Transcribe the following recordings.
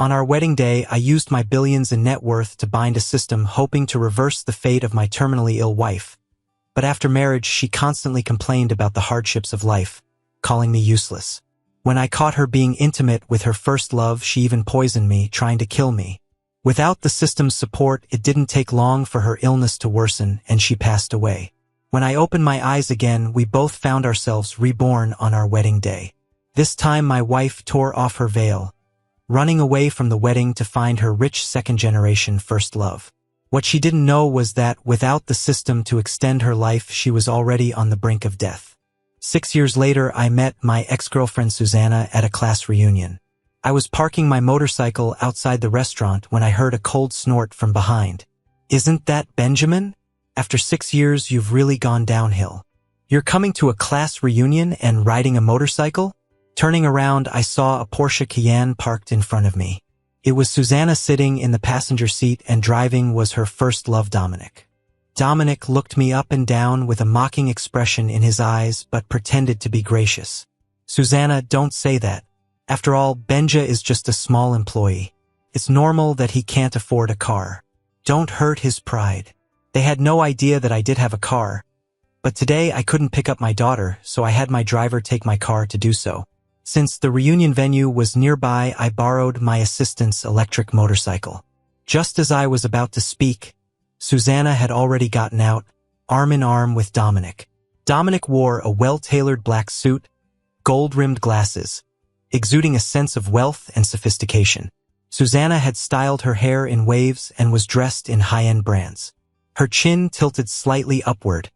On our wedding day, I used my billions in net worth to bind a system hoping to reverse the fate of my terminally ill wife. But after marriage, she constantly complained about the hardships of life, calling me useless. When I caught her being intimate with her first love, she even poisoned me, trying to kill me. Without the system's support, it didn't take long for her illness to worsen, and she passed away. When I opened my eyes again, we both found ourselves reborn on our wedding day. This time my wife tore off her veil, running away from the wedding to find her rich second-generation first love. What she didn't know was that without the system to extend her life, she was already on the brink of death. 6 years later, I met my ex-girlfriend Susanna at a class reunion. I was parking my motorcycle outside the restaurant when I heard a cold snort from behind. "Isn't that Benjamin? After 6 years, you've really gone downhill. You're coming to a class reunion and riding a motorcycle?" Turning around, I saw a Porsche Cayenne parked in front of me. It was Susanna sitting in the passenger seat, and driving was her first love, Dominic. Dominic looked me up and down with a mocking expression in his eyes, but pretended to be gracious. "Susanna, don't say that. After all, Benja is just a small employee. It's normal that he can't afford a car. Don't hurt his pride." They had no idea that I did have a car, but today I couldn't pick up my daughter, so I had my driver take my car to do so. Since the reunion venue was nearby, I borrowed my assistant's electric motorcycle. Just as I was about to speak, Susanna had already gotten out, arm in arm with Dominic. Dominic wore a well-tailored black suit, gold-rimmed glasses, exuding a sense of wealth and sophistication. Susanna had styled her hair in waves and was dressed in high-end brands. Her chin tilted slightly upward,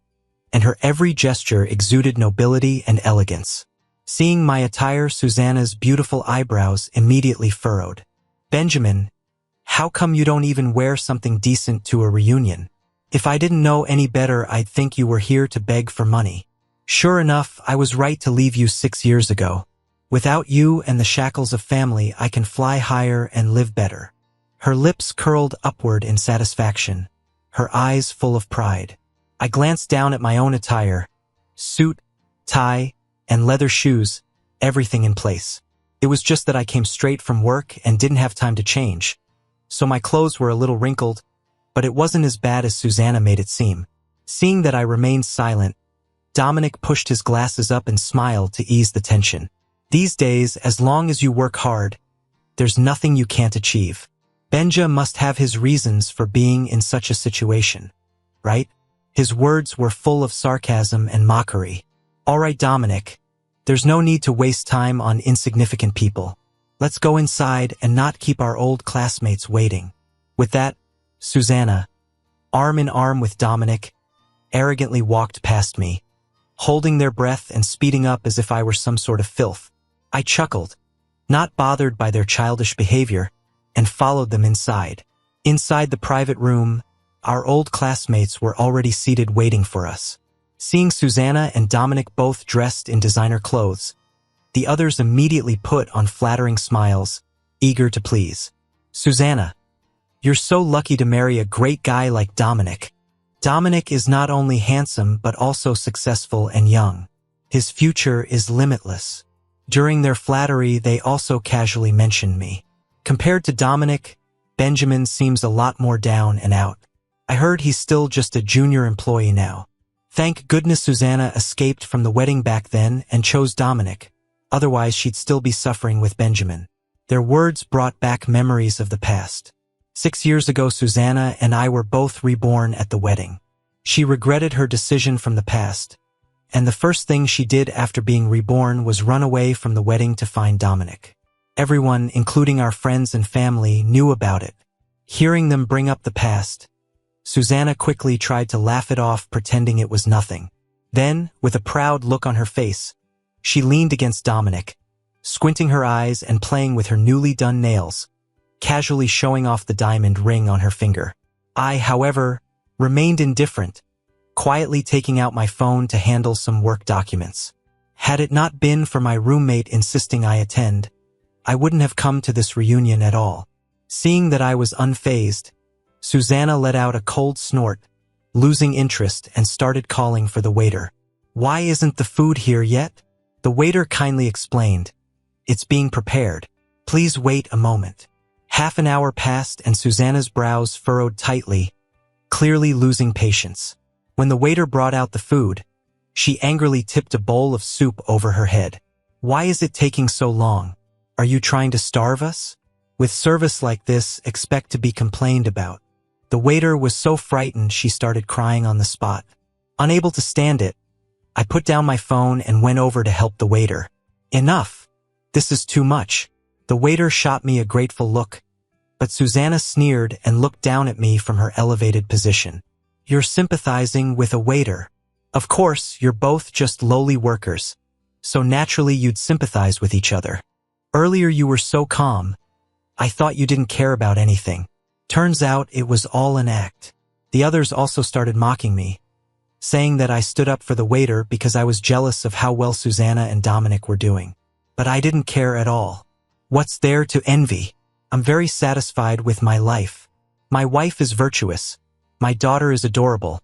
and her every gesture exuded nobility and elegance. Seeing my attire, Susanna's beautiful eyebrows immediately furrowed. "Benjamin, how come you don't even wear something decent to a reunion? If I didn't know any better, I'd think you were here to beg for money." Sure enough, I was right to leave you 6 years ago. Without you and the shackles of family, I can fly higher and live better. Her lips curled upward in satisfaction, her eyes full of pride. I glanced down at my own attire, suit, tie, and leather shoes, everything in place. It was just that I came straight from work and didn't have time to change, so my clothes were a little wrinkled, but it wasn't as bad as Susanna made it seem. Seeing that I remained silent, Dominic pushed his glasses up and smiled to ease the tension. "These days, as long as you work hard, there's nothing you can't achieve. Benja must have his reasons for being in such a situation, right?" His words were full of sarcasm and mockery. "All right, Dominic, there's no need to waste time on insignificant people. Let's go inside and not keep our old classmates waiting." With that, Susanna, arm in arm with Dominic, arrogantly walked past me, holding their breath and speeding up as if I were some sort of filth. I chuckled, not bothered by their childish behavior, and followed them inside. Inside the private room, our old classmates were already seated waiting for us. Seeing Susanna and Dominic both dressed in designer clothes, the others immediately put on flattering smiles, eager to please. "Susanna, you're so lucky to marry a great guy like Dominic. Dominic is not only handsome but also successful and young. His future is limitless." During their flattery, they also casually mentioned me. Compared to Dominic, Benjamin seems a lot more down and out. I heard he's still just a junior employee now. Thank goodness Susanna escaped from the wedding back then and chose Dominic. Otherwise, she'd still be suffering with Benjamin. Their words brought back memories of the past. 6 years ago, Susanna and I were both reborn at the wedding. She regretted her decision from the past, and the first thing she did after being reborn was run away from the wedding to find Dominic. Everyone, including our friends and family, knew about it. Hearing them bring up the past, Susanna quickly tried to laugh it off, pretending it was nothing. Then, with a proud look on her face, she leaned against Dominic, squinting her eyes and playing with her newly done nails, casually showing off the diamond ring on her finger. I, however, remained indifferent, quietly taking out my phone to handle some work documents. Had it not been for my roommate insisting I attend, I wouldn't have come to this reunion at all. Seeing that I was unfazed, Susanna let out a cold snort, losing interest, and started calling for the waiter. "Why isn't the food here yet?" The waiter kindly explained, "It's being prepared. Please wait a moment." Half an hour passed and Susanna's brows furrowed tightly, clearly losing patience. When the waiter brought out the food, she angrily tipped a bowl of soup over her head. "Why is it taking so long? Are you trying to starve us? With service like this, expect to be complained about." The waiter was so frightened she started crying on the spot. Unable to stand it, I put down my phone and went over to help the waiter. "Enough! This is too much." The waiter shot me a grateful look, but Susanna sneered and looked down at me from her elevated position. "You're sympathizing with a waiter. Of course, you're both just lowly workers, so naturally you'd sympathize with each other. Earlier you were so calm. I thought you didn't care about anything. Turns out it was all an act." The others also started mocking me, saying that I stood up for the waiter because I was jealous of how well Susanna and Dominic were doing. But I didn't care at all. What's there to envy? I'm very satisfied with my life. My wife is virtuous. My daughter is adorable.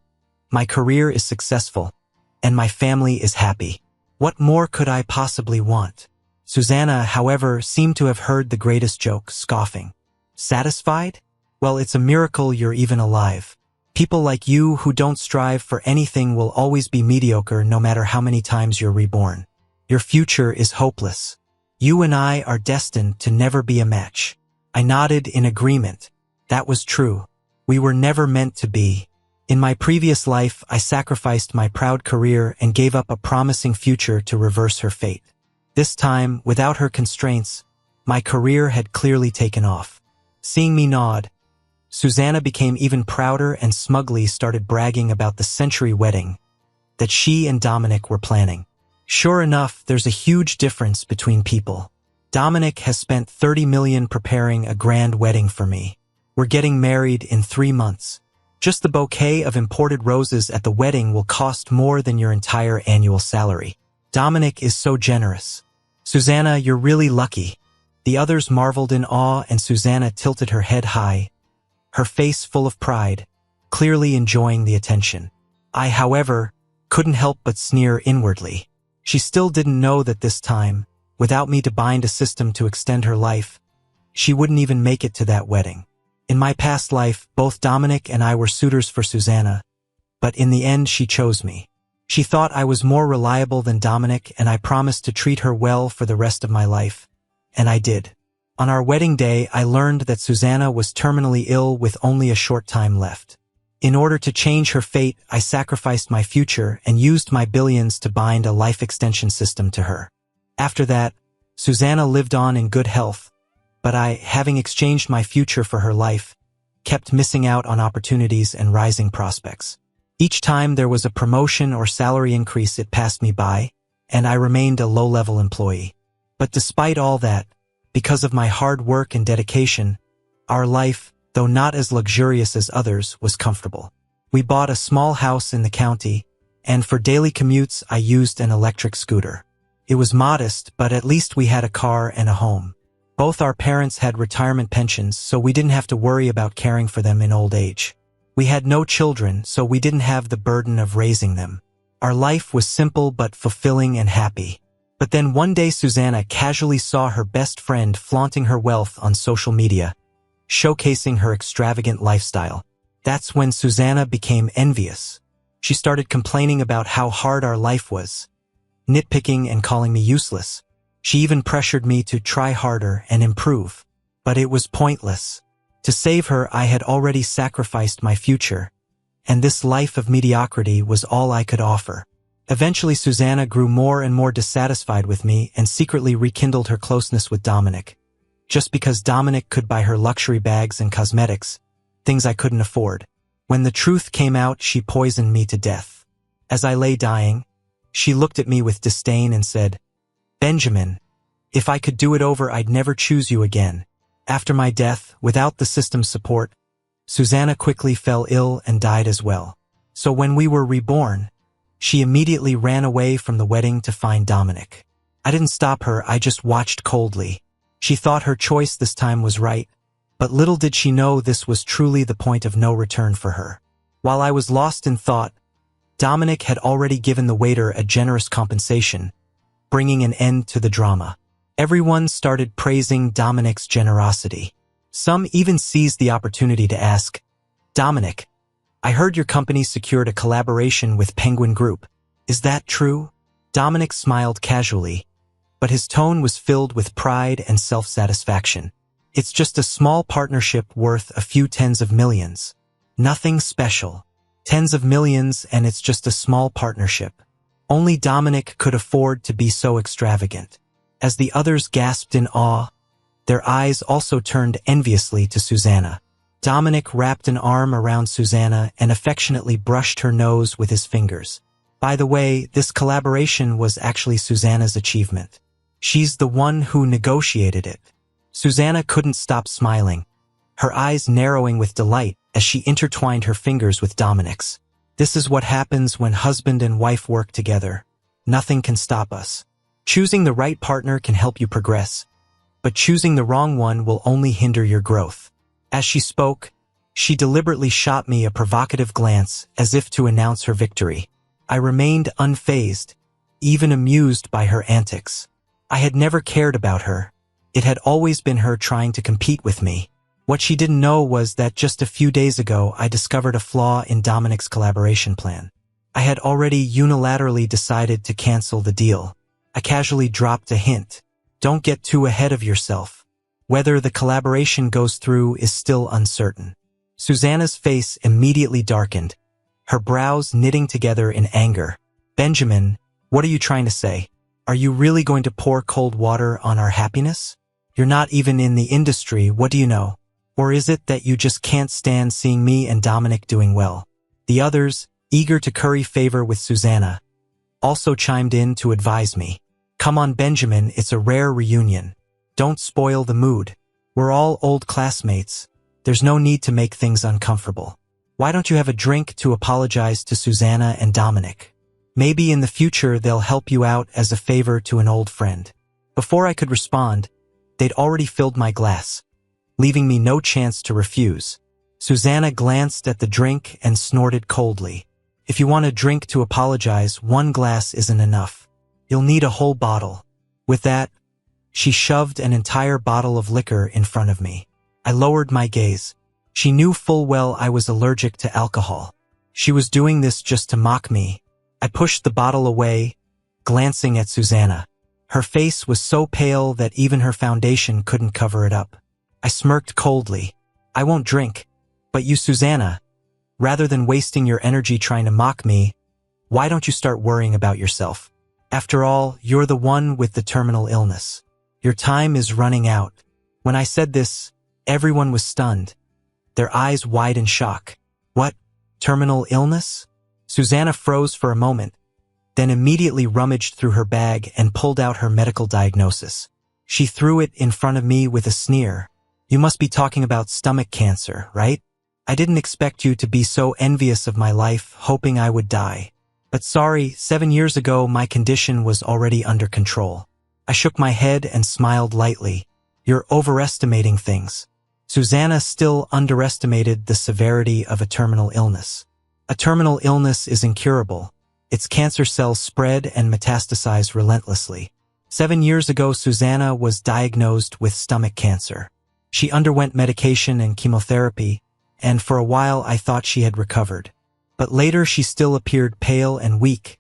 My career is successful. And my family is happy. What more could I possibly want? Susanna, however, seemed to have heard the greatest joke, scoffing. "Satisfied? Well, it's a miracle you're even alive. People like you who don't strive for anything will always be mediocre no matter how many times you're reborn. Your future is hopeless. You and I are destined to never be a match." I nodded in agreement. That was true. We were never meant to be. In my previous life, I sacrificed my proud career and gave up a promising future to reverse her fate. This time, without her constraints, my career had clearly taken off. Seeing me nod, Susanna became even prouder and smugly started bragging about the century wedding that she and Dominic were planning. Sure enough, there's a huge difference between people. Dominic has spent $30 million preparing a grand wedding for me. We're getting married in 3 months. Just the bouquet of imported roses at the wedding will cost more than your entire annual salary. Dominic is so generous. Susanna, you're really lucky. The others marveled in awe and Susanna tilted her head high, her face full of pride, clearly enjoying the attention. I, however, couldn't help but sneer inwardly. She still didn't know that this time, without me to bind a system to extend her life, she wouldn't even make it to that wedding. In my past life, both Dominic and I were suitors for Susanna, but in the end she chose me. She thought I was more reliable than Dominic and I promised to treat her well for the rest of my life. And I did. On our wedding day, I learned that Susanna was terminally ill with only a short time left. In order to change her fate, I sacrificed my future and used my billions to bind a life extension system to her. After that, Susanna lived on in good health, but I, having exchanged my future for her life, kept missing out on opportunities and rising prospects. Each time there was a promotion or salary increase, it passed me by, and I remained a low-level employee. But despite all that, because of my hard work and dedication, our life, though not as luxurious as others, was comfortable. We bought a small house in the county, and for daily commutes I used an electric scooter. It was modest, but at least we had a car and a home. Both our parents had retirement pensions, so we didn't have to worry about caring for them in old age. We had no children, so we didn't have the burden of raising them. Our life was simple but fulfilling and happy. But then one day Susanna casually saw her best friend flaunting her wealth on social media, showcasing her extravagant lifestyle. That's when Susanna became envious. She started complaining about how hard our life was, nitpicking and calling me useless. She even pressured me to try harder and improve. But it was pointless. To save her, I had already sacrificed my future, and this life of mediocrity was all I could offer. Eventually, Susanna grew more and more dissatisfied with me and secretly rekindled her closeness with Dominic. Just because Dominic could buy her luxury bags and cosmetics, things I couldn't afford. When the truth came out, she poisoned me to death. As I lay dying, she looked at me with disdain and said, "Benjamin, if I could do it over, I'd never choose you again." After my death, without the system's support, Susanna quickly fell ill and died as well. So when we were reborn, she immediately ran away from the wedding to find Dominic. I didn't stop her, I just watched coldly. She thought her choice this time was right, but little did she know this was truly the point of no return for her. While I was lost in thought, Dominic had already given the waiter a generous compensation, bringing an end to the drama. Everyone started praising Dominic's generosity. Some even seized the opportunity to ask, "Dominic, I heard your company secured a collaboration with Penguin Group. Is that true?" Dominic smiled casually, but his tone was filled with pride and self-satisfaction. "It's just a small partnership worth a few tens of millions. Nothing special. Tens of millions, and it's just a small partnership." Only Dominic could afford to be so extravagant. As the others gasped in awe, their eyes also turned enviously to Susanna. Dominic wrapped an arm around Susanna and affectionately brushed her nose with his fingers. "By the way, this collaboration was actually Susanna's achievement. She's the one who negotiated it." Susanna couldn't stop smiling, her eyes narrowing with delight as she intertwined her fingers with Dominic's. "This is what happens when husband and wife work together. Nothing can stop us. Choosing the right partner can help you progress, but choosing the wrong one will only hinder your growth." As she spoke, she deliberately shot me a provocative glance as if to announce her victory. I remained unfazed, even amused by her antics. I had never cared about her. It had always been her trying to compete with me. What she didn't know was that just a few days ago I discovered a flaw in Dominic's collaboration plan. I had already unilaterally decided to cancel the deal. I casually dropped a hint. "Don't get too ahead of yourself. Whether the collaboration goes through is still uncertain." Susanna's face immediately darkened, her brows knitting together in anger. "Benjamin, what are you trying to say? Are you really going to pour cold water on our happiness? You're not even in the industry, what do you know? Or is it that you just can't stand seeing me and Dominic doing well?" The others, eager to curry favor with Susanna, also chimed in to advise me. "Come on, Benjamin, it's a rare reunion. Don't spoil the mood. We're all old classmates. There's no need to make things uncomfortable. Why don't you have a drink to apologize to Susanna and Dominic? Maybe in the future they'll help you out as a favor to an old friend." Before I could respond, they'd already filled my glass, leaving me no chance to refuse. Susanna glanced at the drink and snorted coldly. "If you want a drink to apologize, one glass isn't enough. You'll need a whole bottle." With that, she shoved an entire bottle of liquor in front of me. I lowered my gaze. She knew full well I was allergic to alcohol. She was doing this just to mock me. I pushed the bottle away, glancing at Susanna. Her face was so pale that even her foundation couldn't cover it up. I smirked coldly. "I won't drink. But you, Susanna, rather than wasting your energy trying to mock me, why don't you start worrying about yourself? After all, you're the one with the terminal illness. Your time is running out." When I said this, everyone was stunned, their eyes wide in shock. "What? Terminal illness?" Susanna froze for a moment, then immediately rummaged through her bag and pulled out her medical diagnosis. She threw it in front of me with a sneer. "You must be talking about stomach cancer, right? I didn't expect you to be so envious of my life, hoping I would die. But sorry, 7 years ago my condition was already under control." I shook my head and smiled lightly. "You're overestimating things." Susanna still underestimated the severity of a terminal illness. A terminal illness is incurable. Its cancer cells spread and metastasize relentlessly. 7 years ago, Susanna was diagnosed with stomach cancer. She underwent medication and chemotherapy, and for a while I thought she had recovered. But later she still appeared pale and weak,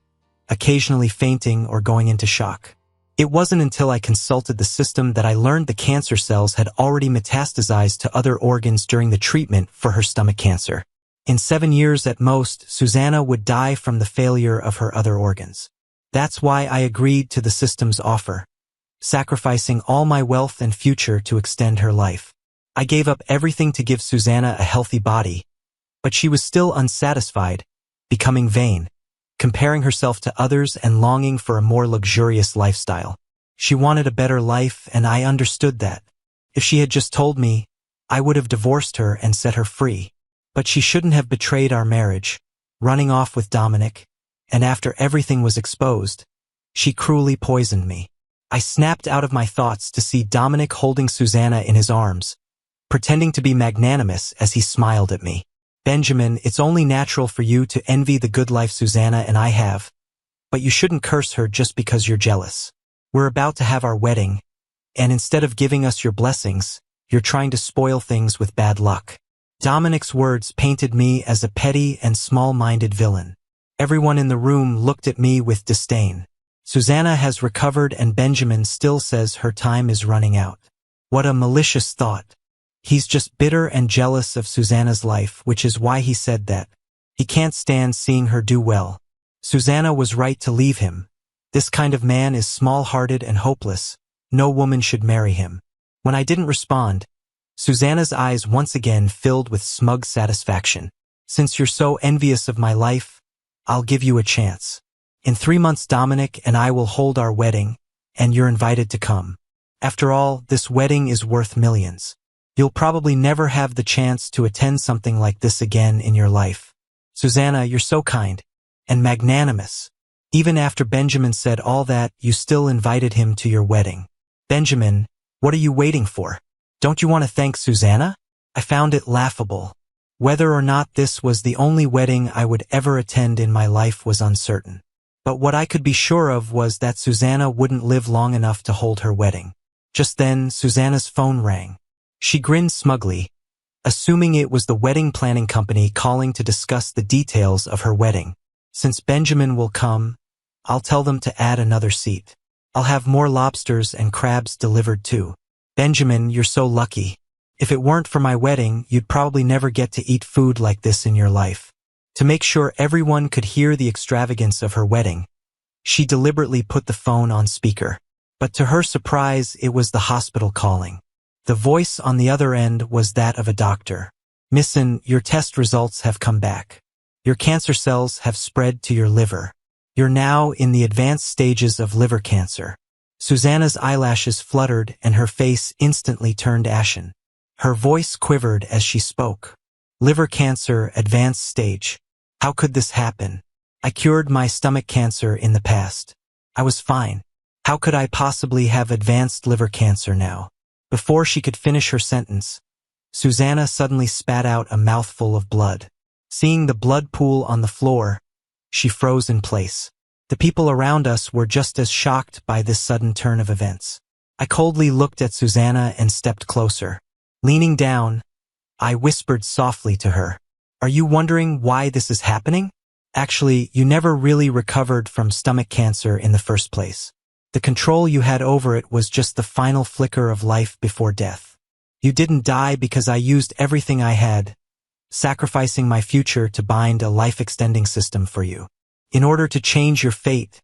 occasionally fainting or going into shock. It wasn't until I consulted the system that I learned the cancer cells had already metastasized to other organs during the treatment for her stomach cancer. In 7 years at most, Susanna would die from the failure of her other organs. That's why I agreed to the system's offer, sacrificing all my wealth and future to extend her life. I gave up everything to give Susanna a healthy body, but she was still unsatisfied, becoming vain, comparing herself to others and longing for a more luxurious lifestyle. She wanted a better life, and I understood that. If she had just told me, I would have divorced her and set her free. But she shouldn't have betrayed our marriage, running off with Dominic, and after everything was exposed, she cruelly poisoned me. I snapped out of my thoughts to see Dominic holding Susanna in his arms, pretending to be magnanimous as he smiled at me. "Benjamin, it's only natural for you to envy the good life Susanna and I have, but you shouldn't curse her just because you're jealous. We're about to have our wedding, and instead of giving us your blessings, You're trying to spoil things with bad luck. Dominic's words painted me as a petty and small-minded villain. Everyone in the room looked at me with disdain. Susanna has recovered and Benjamin still says her time is running out. What a malicious thought. He's just bitter and jealous of Susanna's life, which is why he said that. He can't stand seeing her do well. Susanna was right to leave him. This kind of man is small-hearted and hopeless. No woman should marry him. When I didn't respond, Susanna's eyes once again filled with smug satisfaction. Since you're so envious of my life, I'll give you a chance. In 3 months Dominic and I will hold our wedding, and you're invited to come. After all, this wedding is worth millions. You'll probably never have the chance to attend something like this again in your life. Susanna, you're so kind and magnanimous. Even after Benjamin said all that, you still invited him to your wedding. Benjamin, what are you waiting for? Don't you want to thank Susanna? I found it laughable. Whether or not this was the only wedding I would ever attend in my life was uncertain. But what I could be sure of was that Susanna wouldn't live long enough to hold her wedding. Just then, Susanna's phone rang. She grinned smugly, assuming it was the wedding planning company calling to discuss the details of her wedding. Since Benjamin will come, I'll tell them to add another seat. I'll have more lobsters and crabs delivered too. Benjamin, you're so lucky. If it weren't for my wedding, you'd probably never get to eat food like this in your life. To make sure everyone could hear the extravagance of her wedding, she deliberately put the phone on speaker. But to her surprise, it was the hospital calling. The voice on the other end was that of a doctor. Missin, your test results have come back. Your cancer cells have spread to your liver. You're now in the advanced stages of liver cancer. Susanna's eyelashes fluttered and her face instantly turned ashen. Her voice quivered as she spoke. Liver cancer, advanced stage. How could this happen? I cured my stomach cancer in the past. I was fine. How could I possibly have advanced liver cancer now? Before she could finish her sentence, Susanna suddenly spat out a mouthful of blood. Seeing the blood pool on the floor, she froze in place. The people around us were just as shocked by this sudden turn of events. I coldly looked at Susanna and stepped closer. Leaning down, I whispered softly to her, "Are you wondering why this is happening? Actually, you never really recovered from stomach cancer in the first place. The control you had over it was just the final flicker of life before death. You didn't die because I used everything I had, sacrificing my future to bind a life-extending system for you. In order to change your fate,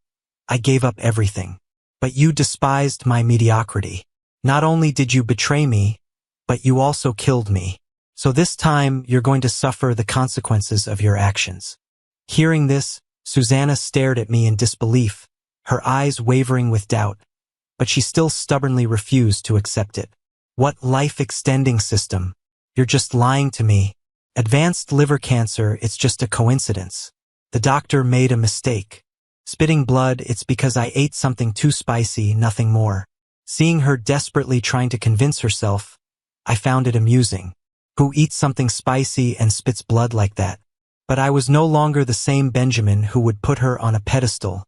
I gave up everything. But you despised my mediocrity. Not only did you betray me, but you also killed me. So this time, you're going to suffer the consequences of your actions." Hearing this, Susanna stared at me in disbelief, her eyes wavering with doubt, but she still stubbornly refused to accept it. "What life-extending system? You're just lying to me. Advanced liver cancer, it's just a coincidence. The doctor made a mistake. Spitting blood, it's because I ate something too spicy, nothing more." Seeing her desperately trying to convince herself, I found it amusing. Who eats something spicy and spits blood like that? But I was no longer the same Benjamin who would put her on a pedestal,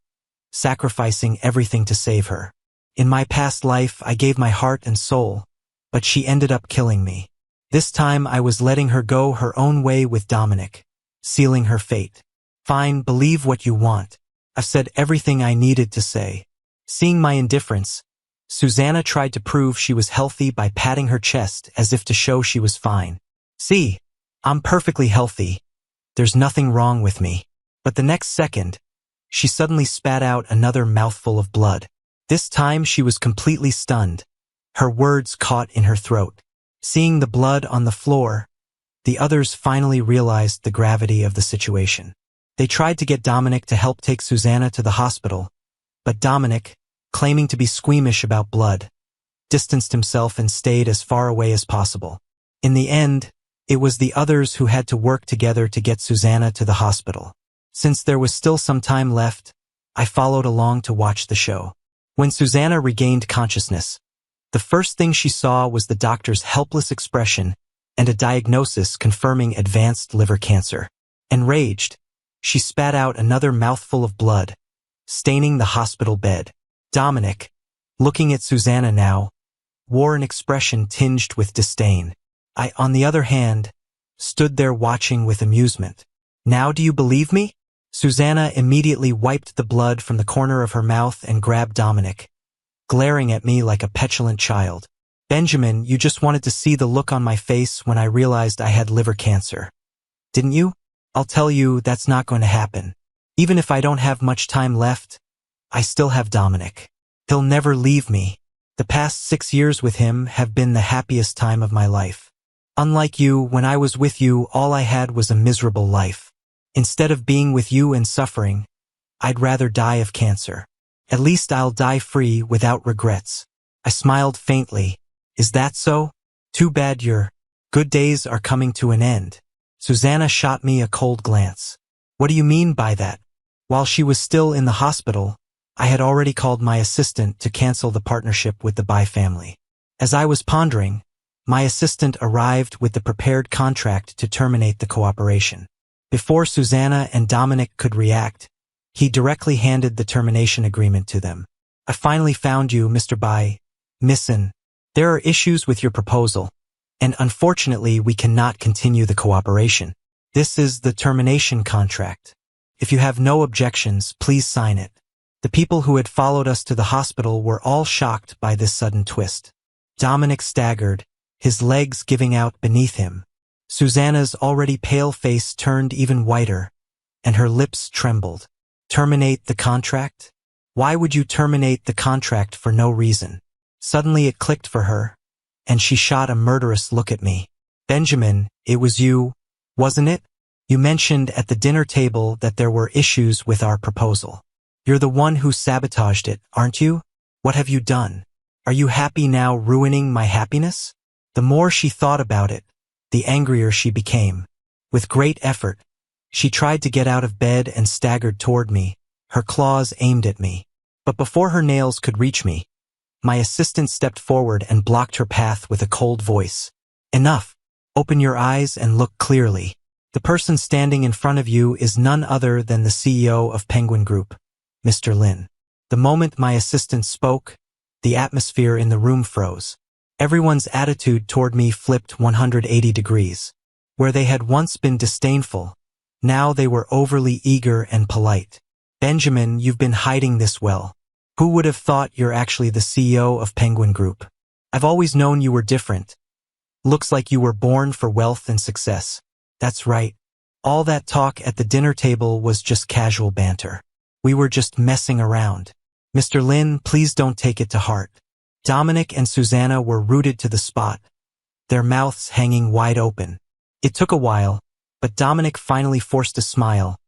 sacrificing everything to save her. In my past life, I gave my heart and soul, but she ended up killing me. This time I was letting her go her own way with Dominic, sealing her fate. Fine, believe what you want. I've said everything I needed to say. Seeing my indifference, Susanna tried to prove she was healthy by patting her chest as if to show she was fine. "See, I'm perfectly healthy. There's nothing wrong with me." But the next second, she suddenly spat out another mouthful of blood. This time she was completely stunned, her words caught in her throat. Seeing the blood on the floor, the others finally realized the gravity of the situation. They tried to get Dominic to help take Susanna to the hospital, but Dominic, claiming to be squeamish about blood, distanced himself and stayed as far away as possible. In the end, it was the others who had to work together to get Susanna to the hospital. Since there was still some time left, I followed along to watch the show. When Susanna regained consciousness, the first thing she saw was the doctor's helpless expression and a diagnosis confirming advanced liver cancer. Enraged, she spat out another mouthful of blood, staining the hospital bed. Dominic, looking at Susanna now, wore an expression tinged with disdain. I, on the other hand, stood there watching with amusement. Now do you believe me? Susanna immediately wiped the blood from the corner of her mouth and grabbed Dominic, glaring at me like a petulant child. Benjamin, you just wanted to see the look on my face when I realized I had liver cancer. Didn't you? I'll tell you, that's not going to happen. Even if I don't have much time left, I still have Dominic. He'll never leave me. The past 6 years with him have been the happiest time of my life. Unlike you, when I was with you, all I had was a miserable life. Instead of being with you and suffering, I'd rather die of cancer. At least I'll die free without regrets. I smiled faintly. Is that so? Too bad your good days are coming to an end. Susanna shot me a cold glance. What do you mean by that? While she was still in the hospital, I had already called my assistant to cancel the partnership with the Bai family. As I was pondering, my assistant arrived with the prepared contract to terminate the cooperation. Before Susanna and Dominic could react, he directly handed the termination agreement to them. I finally found you, Mr. Bai. Missin, there are issues with your proposal, and unfortunately we cannot continue the cooperation. This is the termination contract. If you have no objections, please sign it. The people who had followed us to the hospital were all shocked by this sudden twist. Dominic staggered, his legs giving out beneath him. Susanna's already pale face turned even whiter, and her lips trembled. Terminate the contract? Why would you terminate the contract for no reason? Suddenly it clicked for her, and she shot a murderous look at me. Benjamin, it was you, wasn't it? You mentioned at the dinner table that there were issues with our proposal. You're the one who sabotaged it, aren't you? What have you done? Are you happy now, ruining my happiness? The more she thought about it, the angrier she became. With great effort, she tried to get out of bed and staggered toward me, her claws aimed at me. But before her nails could reach me, my assistant stepped forward and blocked her path with a cold voice. Enough. Open your eyes and look clearly. The person standing in front of you is none other than the CEO of Penguin Group, Mr. Lin. The moment my assistant spoke, the atmosphere in the room froze. Everyone's attitude toward me flipped 180 degrees. Where they had once been disdainful, now they were overly eager and polite. Benjamin, you've been hiding this well. Who would have thought you're actually the CEO of Penguin Group? I've always known you were different. Looks like you were born for wealth and success. That's right. All that talk at the dinner table was just casual banter. We were just messing around. Mr. Lin, please don't take it to heart. Dominic and Susanna were rooted to the spot, their mouths hanging wide open. It took a while, but Dominic finally forced a smile,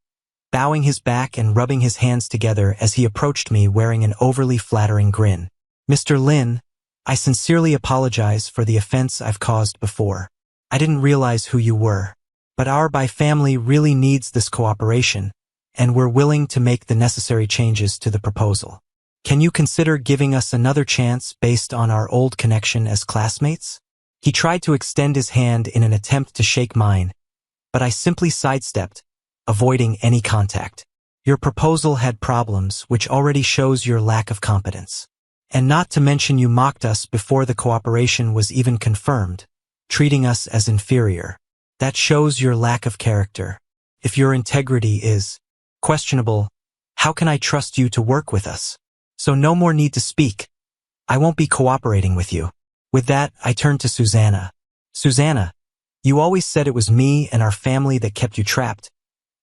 bowing his back and rubbing his hands together as he approached me wearing an overly flattering grin. Mr. Lin, I sincerely apologize for the offense I've caused before. I didn't realize who you were, but our Bai family really needs this cooperation, and we're willing to make the necessary changes to the proposal. Can you consider giving us another chance based on our old connection as classmates? He tried to extend his hand in an attempt to shake mine, but I simply sidestepped, avoiding any contact. Your proposal had problems, which already shows your lack of competence. And not to mention you mocked us before the cooperation was even confirmed, treating us as inferior. That shows your lack of character. If your integrity is questionable, how can I trust you to work with us? So no more need to speak. I won't be cooperating with you. With that, I turned to Susanna. Susanna, you always said it was me and our family that kept you trapped.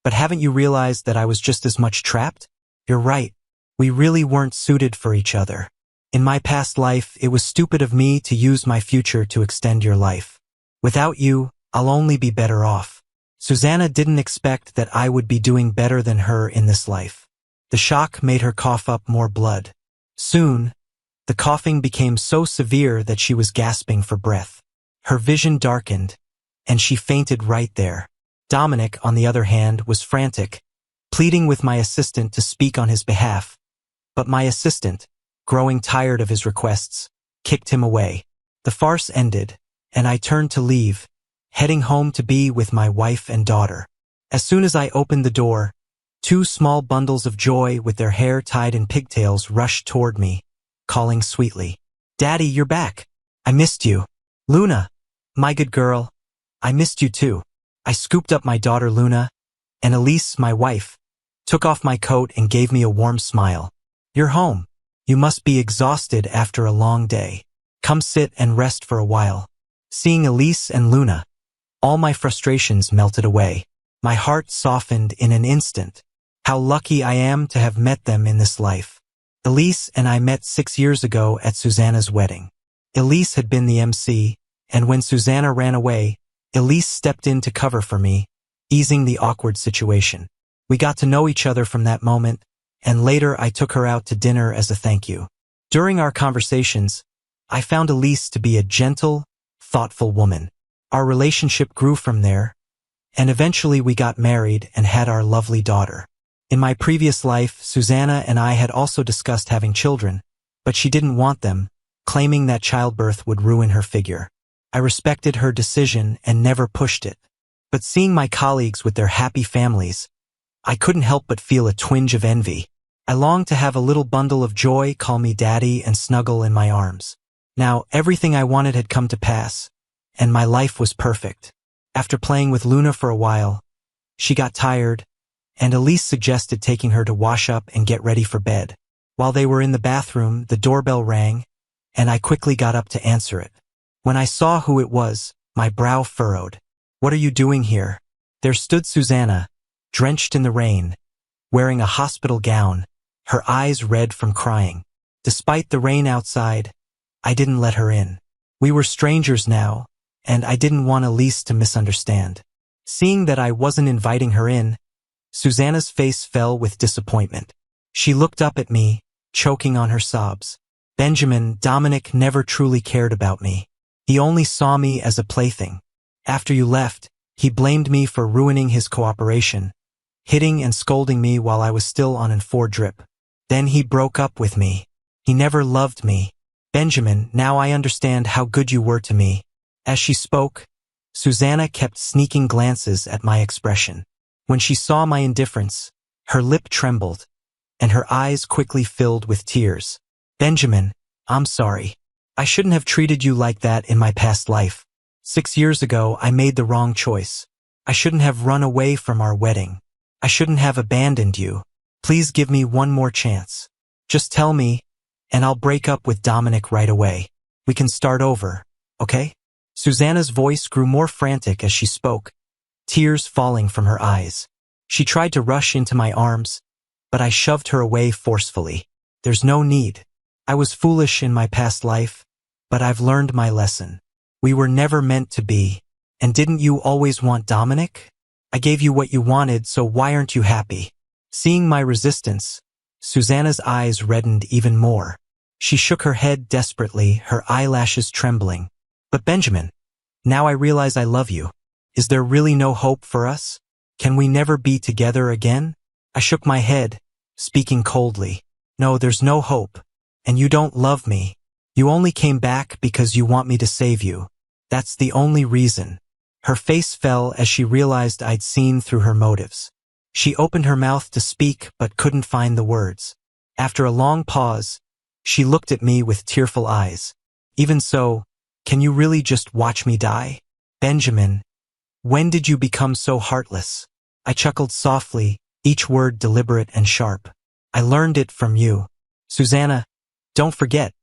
But haven't you realized that I was just as much trapped? You're right. We really weren't suited for each other. In my past life, it was stupid of me to use my future to extend your life. Without you, I'll only be better off. Susanna didn't expect that I would be doing better than her in this life. The shock made her cough up more blood. Soon, the coughing became so severe that she was gasping for breath. Her vision darkened, and she fainted right there. Dominic, on the other hand, was frantic, pleading with my assistant to speak on his behalf. But my assistant, growing tired of his requests, kicked him away. The farce ended, and I turned to leave, heading home to be with my wife and daughter. As soon as I opened the door, 2 small bundles of joy with their hair tied in pigtails rushed toward me, calling sweetly, "Daddy, you're back." I missed you. Luna, my good girl, I missed you too. I scooped up my daughter Luna, and Elise, my wife, took off my coat and gave me a warm smile. You're home. You must be exhausted after a long day. Come sit and rest for a while. Seeing Elise and Luna, all my frustrations melted away. My heart softened in an instant. How lucky I am to have met them in this life. Elise and I met 6 years ago at Susanna's wedding. Elise had been the MC, and when Susanna ran away, Elise stepped in to cover for me, easing the awkward situation. We got to know each other from that moment, and later I took her out to dinner as a thank you. During our conversations, I found Elise to be a gentle, thoughtful woman. Our relationship grew from there, and eventually we got married and had our lovely daughter. In my previous life, Susanna and I had also discussed having children, but she didn't want them, claiming that childbirth would ruin her figure. I respected her decision and never pushed it. But seeing my colleagues with their happy families, I couldn't help but feel a twinge of envy. I longed to have a little bundle of joy call me daddy and snuggle in my arms. Now, everything I wanted had come to pass, and my life was perfect. After playing with Luna for a while, she got tired, and Elise suggested taking her to wash up and get ready for bed. While they were in the bathroom, the doorbell rang, and I quickly got up to answer it. When I saw who it was, my brow furrowed. What are you doing here? There stood Susanna, drenched in the rain, wearing a hospital gown, her eyes red from crying. Despite the rain outside, I didn't let her in. We were strangers now, and I didn't want Elise to misunderstand. Seeing that I wasn't inviting her in, Susanna's face fell with disappointment. She looked up at me, choking on her sobs. Benjamin, Dominic never truly cared about me. He only saw me as a plaything. After you left, he blamed me for ruining his cooperation, hitting and scolding me while I was still on an 4 drip. Then he broke up with me. He never loved me. Benjamin, now I understand how good you were to me. As she spoke, Susanna kept sneaking glances at my expression. When she saw my indifference, her lip trembled, and her eyes quickly filled with tears. Benjamin, I'm sorry. I shouldn't have treated you like that in my past life. 6 years ago, I made the wrong choice. I shouldn't have run away from our wedding. I shouldn't have abandoned you. Please give me one more chance. Just tell me, and I'll break up with Dominic right away. We can start over, okay? Susanna's voice grew more frantic as she spoke, tears falling from her eyes. She tried to rush into my arms, but I shoved her away forcefully. There's no need. I was foolish in my past life, but I've learned my lesson. We were never meant to be. And didn't you always want Dominic? I gave you what you wanted, so why aren't you happy? Seeing my resistance, Susanna's eyes reddened even more. She shook her head desperately, her eyelashes trembling. But Benjamin, now I realize I love you. Is there really no hope for us? Can we never be together again? I shook my head, speaking coldly. No, there's no hope. And you don't love me. You only came back because you want me to save you. That's the only reason. Her face fell as she realized I'd seen through her motives. She opened her mouth to speak but couldn't find the words. After a long pause, she looked at me with tearful eyes. Even so, can you really just watch me die? Benjamin, when did you become so heartless? I chuckled softly, each word deliberate and sharp. I learned it from you. Susanna, don't forget.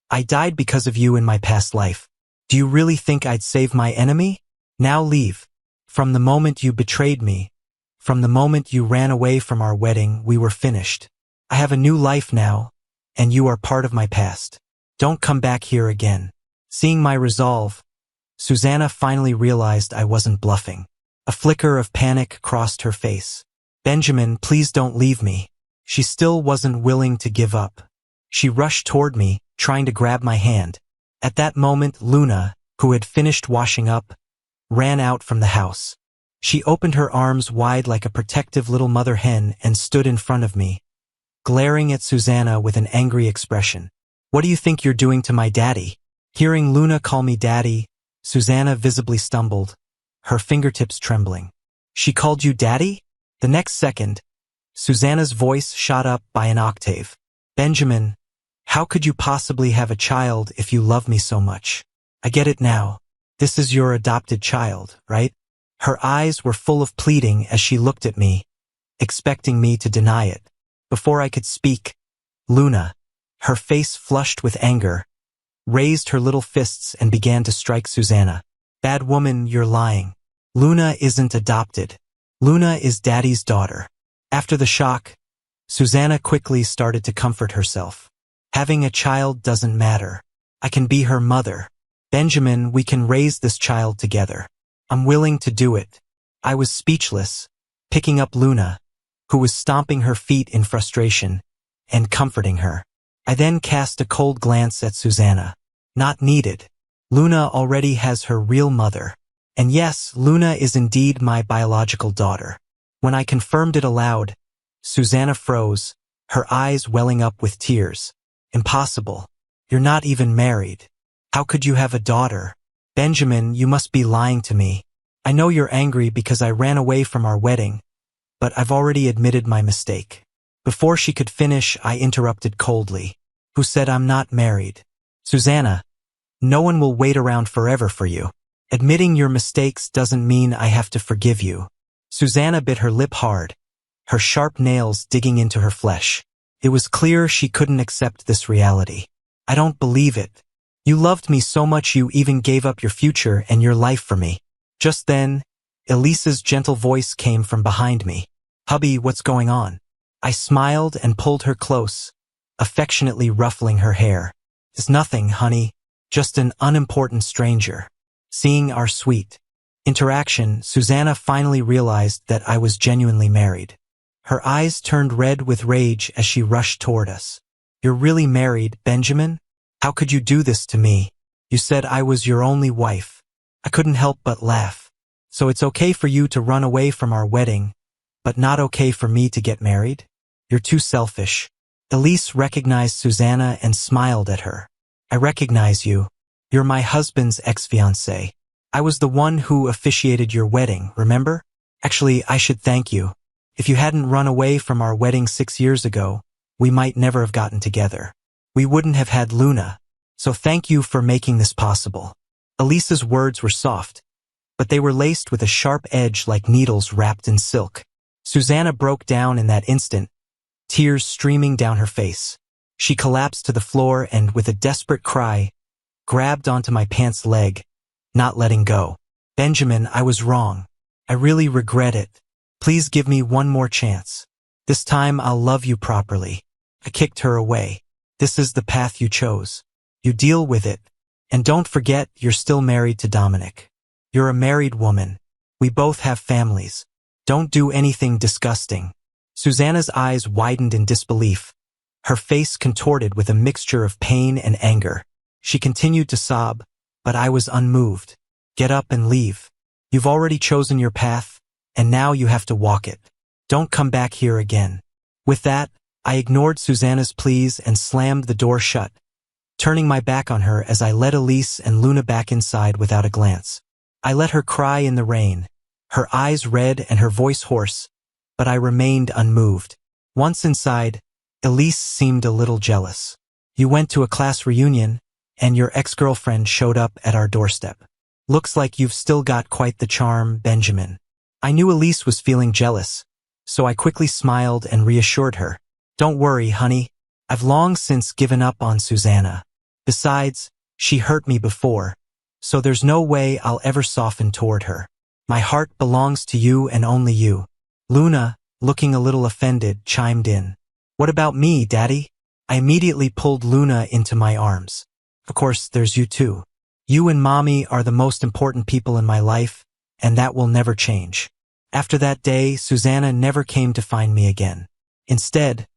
I died because of you in my past life. Do you really think I'd save my enemy? Now leave. From the moment you betrayed me, from the moment you ran away from our wedding, we were finished. I have a new life now, and you are part of my past. Don't come back here again. Seeing my resolve, Susanna finally realized I wasn't bluffing. A flicker of panic crossed her face. Benjamin, please don't leave me. She still wasn't willing to give up. She rushed toward me, trying to grab my hand. At that moment, Luna, who had finished washing up, ran out from the house. She opened her arms wide like a protective little mother hen and stood in front of me, glaring at Susanna with an angry expression. What do you think you're doing to my daddy? Hearing Luna call me daddy, Susanna visibly stumbled, her fingertips trembling. She called you daddy? The next second, Susanna's voice shot up by an octave. Benjamin, How could you possibly have a child if you love me so much? I get it now. This is your adopted child, right? Her eyes were full of pleading as she looked at me, expecting me to deny it. Before I could speak, Luna, her face flushed with anger, raised her little fists and began to strike Susanna. Bad woman, you're lying. Luna isn't adopted. Luna is Daddy's daughter. After the shock, Susanna quickly started to comfort herself. Having a child doesn't matter. I can be her mother. Benjamin, we can raise this child together. I'm willing to do it. I was speechless, picking up Luna, who was stomping her feet in frustration, and comforting her. I then cast a cold glance at Susanna. Not needed. Luna already has her real mother. And yes, Luna is indeed my biological daughter. When I confirmed it aloud, Susanna froze, her eyes welling up with tears. Impossible. You're not even married. How could you have a daughter? Benjamin, you must be lying to me. I know you're angry because I ran away from our wedding, but I've already admitted my mistake. Before she could finish, I interrupted coldly. Who said I'm not married? Susanna, no one will wait around forever for you. Admitting your mistakes doesn't mean I have to forgive you. Susanna bit her lip hard, her sharp nails digging into her flesh. It was clear she couldn't accept this reality. I don't believe it. You loved me so much you even gave up your future and your life for me. Just then, Elisa's gentle voice came from behind me. Hubby, what's going on? I smiled and pulled her close, affectionately ruffling her hair. It's nothing, honey, just an unimportant stranger. Seeing our sweet interaction, Susanna finally realized that I was genuinely married. Her eyes turned red with rage as she rushed toward us. You're really married, Benjamin? How could you do this to me? You said I was your only wife. I couldn't help but laugh. So it's okay for you to run away from our wedding, but not okay for me to get married? You're too selfish. Elise recognized Susanna and smiled at her. I recognize you. You're my husband's ex-fiancé. I was the one who officiated your wedding, remember? Actually, I should thank you. If you hadn't run away from our wedding 6 years ago, we might never have gotten together. We wouldn't have had Luna. So thank you for making this possible. Elisa's words were soft, but they were laced with a sharp edge like needles wrapped in silk. Susanna broke down in that instant, tears streaming down her face. She collapsed to the floor and, with a desperate cry, grabbed onto my pants leg, not letting go. Benjamin, I was wrong. I really regret it. Please give me one more chance. This time I'll love you properly. I kicked her away. This is the path you chose. You deal with it. And don't forget, you're still married to Dominic. You're a married woman. We both have families. Don't do anything disgusting. Susanna's eyes widened in disbelief, her face contorted with a mixture of pain and anger. She continued to sob, but I was unmoved. Get up and leave. You've already chosen your path, and now you have to walk it. Don't come back here again. With that, I ignored Susanna's pleas and slammed the door shut, turning my back on her as I led Elise and Luna back inside without a glance. I let her cry in the rain, her eyes red and her voice hoarse, but I remained unmoved. Once inside, Elise seemed a little jealous. You went to a class reunion, and your ex-girlfriend showed up at our doorstep. Looks like you've still got quite the charm, Benjamin. I knew Elise was feeling jealous, so I quickly smiled and reassured her. Don't worry, honey. I've long since given up on Susanna. Besides, she hurt me before, so there's no way I'll ever soften toward her. My heart belongs to you and only you. Luna, looking a little offended, chimed in. What about me, Daddy? I immediately pulled Luna into my arms. Of course, there's you too. You and Mommy are the most important people in my life, and that will never change. After that day, Susanna never came to find me again. Instead,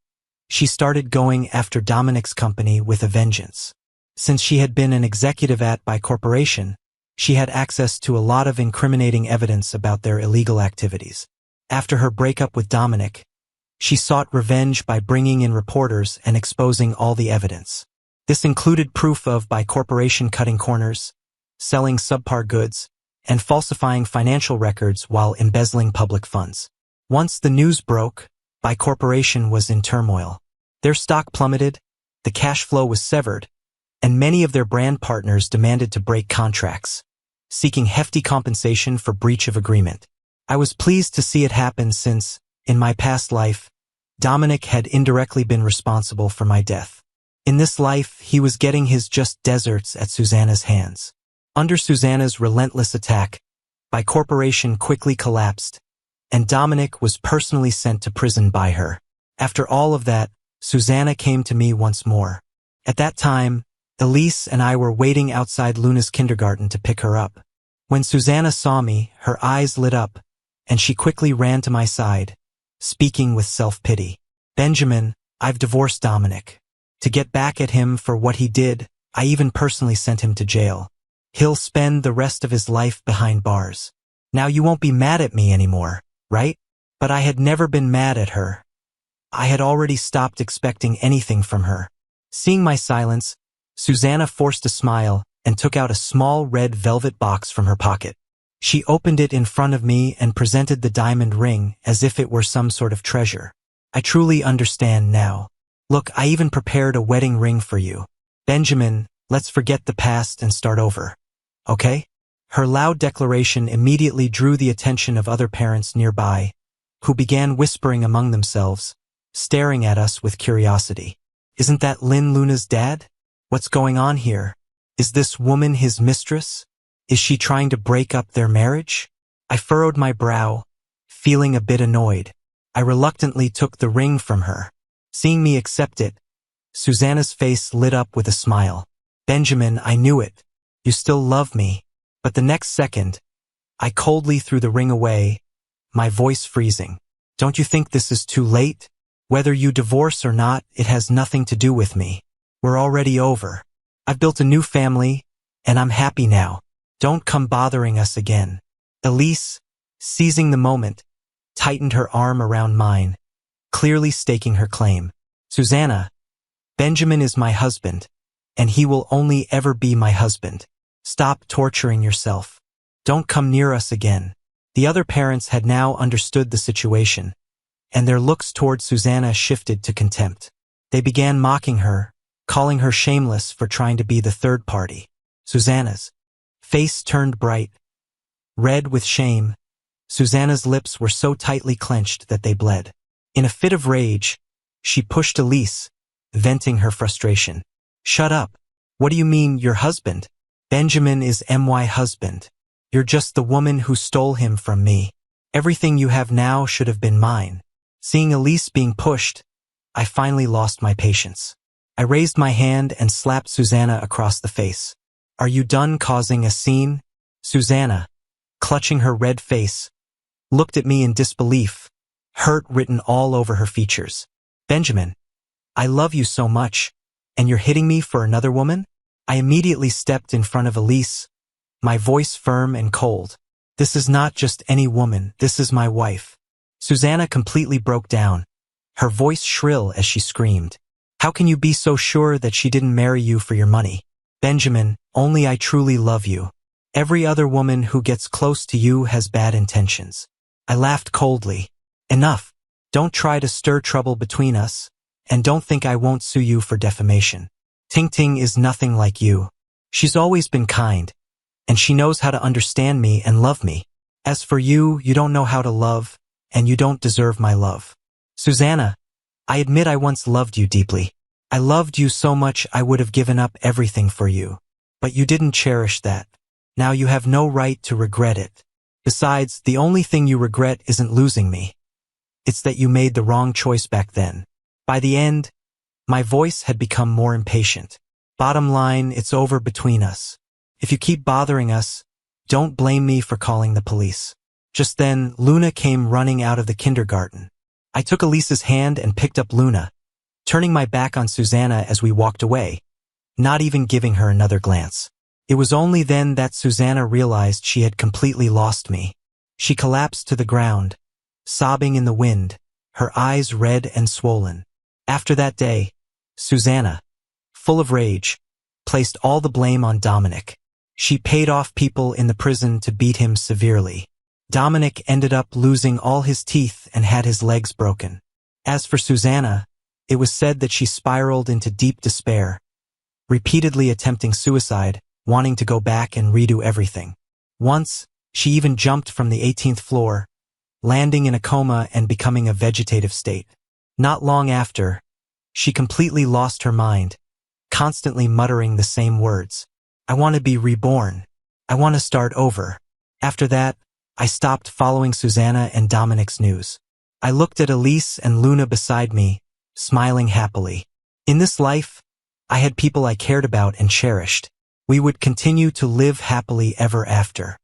she started going after Dominic's company with a vengeance. Since she had been an executive at by corporation, she had access to a lot of incriminating evidence about their illegal activities. After her breakup with Dominic, she sought revenge by bringing in reporters and exposing all the evidence. This included proof of by corporation cutting corners, selling subpar goods, and falsifying financial records while embezzling public funds. Once the news broke, by corporation was in turmoil. Their stock plummeted, the cash flow was severed, and many of their brand partners demanded to break contracts, seeking hefty compensation for breach of agreement. I was pleased to see it happen since, in my past life, Dominic had indirectly been responsible for my death. In this life, he was getting his just desserts at Susanna's hands. Under Susanna's relentless attack, my corporation quickly collapsed, and Dominic was personally sent to prison by her. After all of that, Susanna came to me once more. At that time, Elise and I were waiting outside Luna's kindergarten to pick her up. When Susanna saw me, her eyes lit up, and she quickly ran to my side, speaking with self-pity. "Benjamin, I've divorced Dominic. To get back at him for what he did, I even personally sent him to jail. He'll spend the rest of his life behind bars. Now you won't be mad at me anymore, right?" But I had never been mad at her. I had already stopped expecting anything from her. Seeing my silence, Susanna forced a smile and took out a small red velvet box from her pocket. She opened it in front of me and presented the diamond ring as if it were some sort of treasure. "I truly understand now. Look, I even prepared a wedding ring for you. Benjamin, let's forget the past and start over. Okay?" Her loud declaration immediately drew the attention of other parents nearby, who began whispering among themselves, staring at us with curiosity. "Isn't that Luna's dad? What's going on here? Is this woman his mistress? Is she trying to break up their marriage?" I furrowed my brow, feeling a bit annoyed. I reluctantly took the ring from her. Seeing me accept it, Susanna's face lit up with a smile. "Benjamin, I knew it. You still love me." But the next second, I coldly threw the ring away, my voice freezing. "Don't you think this is too late? Whether you divorce or not, it has nothing to do with me. We're already over. I've built a new family, and I'm happy now. Don't come bothering us again." Elise, seizing the moment, tightened her arm around mine, clearly staking her claim. "Susanna, Benjamin is my husband, and he will only ever be my husband. Stop torturing yourself. Don't come near us again." The other parents had now understood the situation, and their looks toward Susanna shifted to contempt. They began mocking her, calling her shameless for trying to be the third party. Susanna's face turned bright, red with shame. Susanna's lips were so tightly clenched that they bled. In a fit of rage, she pushed Elise, venting her frustration. "Shut up. What do you mean, your husband? Benjamin is my husband. You're just the woman who stole him from me. Everything you have now should have been mine." Seeing Elise being pushed, I finally lost my patience. I raised my hand and slapped Susanna across the face. "Are you done causing a scene?" Susanna, clutching her red face, looked at me in disbelief, hurt written all over her features. "Benjamin, I love you so much, and you're hitting me for another woman?" I immediately stepped in front of Elise, my voice firm and cold. "This is not just any woman, this is my wife." Susanna completely broke down, her voice shrill as she screamed. "How can you be so sure that she didn't marry you for your money? Benjamin, only I truly love you. Every other woman who gets close to you has bad intentions." I laughed coldly. "Enough. Don't try to stir trouble between us, and don't think I won't sue you for defamation. Ting Ting is nothing like you. She's always been kind, and she knows how to understand me and love me. As for you, you don't know how to love, and you don't deserve my love. Susanna, I admit I once loved you deeply. I loved you so much I would have given up everything for you. But you didn't cherish that. Now you have no right to regret it. Besides, the only thing you regret isn't losing me. It's that you made the wrong choice back then." By the end, my voice had become more impatient. "Bottom line, it's over between us. If you keep bothering us, don't blame me for calling the police." Just then, Luna came running out of the kindergarten. I took Elise's hand and picked up Luna, turning my back on Susanna as we walked away, not even giving her another glance. It was only then that Susanna realized she had completely lost me. She collapsed to the ground, sobbing in the wind, her eyes red and swollen. After that day, Susanna, full of rage, placed all the blame on Dominic. She paid off people in the prison to beat him severely. Dominic ended up losing all his teeth and had his legs broken. As for Susanna, It was said that she spiraled into deep despair, repeatedly attempting suicide, wanting to go back and redo everything. Once, she even jumped from the 18th floor, landing in a coma and becoming a vegetative state. Not long after, she completely lost her mind, constantly muttering the same words. I want to be reborn. I want to start over. After that, I stopped following Susanna and Dominic's news. I looked at Elise and Luna beside me, smiling happily. In this life, I had people I cared about and cherished. We would continue to live happily ever after.